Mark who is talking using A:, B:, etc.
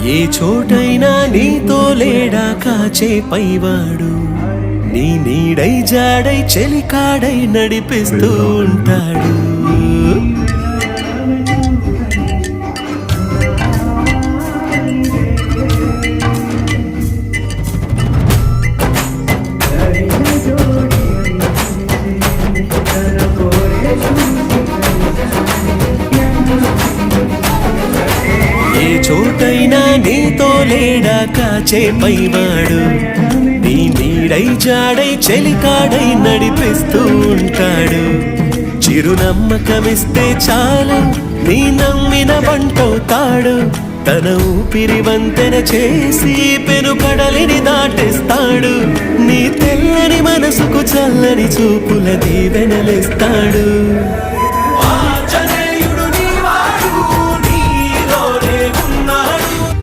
A: ఏ చోటైనా నీతో లేడా కాచే పైవాడు, నీ నీడై జాడై చెలికాడై నడిపిస్తూ ఉంటాడు. ఏ చోటైనా నీతో లేడా కాచే పైవాడు, నీ నీడై జాడై చెలికాడై నడిపిస్తూ ఉంటాడు. చిరునమ్మకమిస్తే చాలు నీ నమ్మిన వంటవుతాడు. తన ఊపిరి వంతెన చేసి పెనుకడలిని దాటేస్తాడు. నీ తెల్లని మనసుకు చల్లని చూపుల దీవెనలిస్తాడు.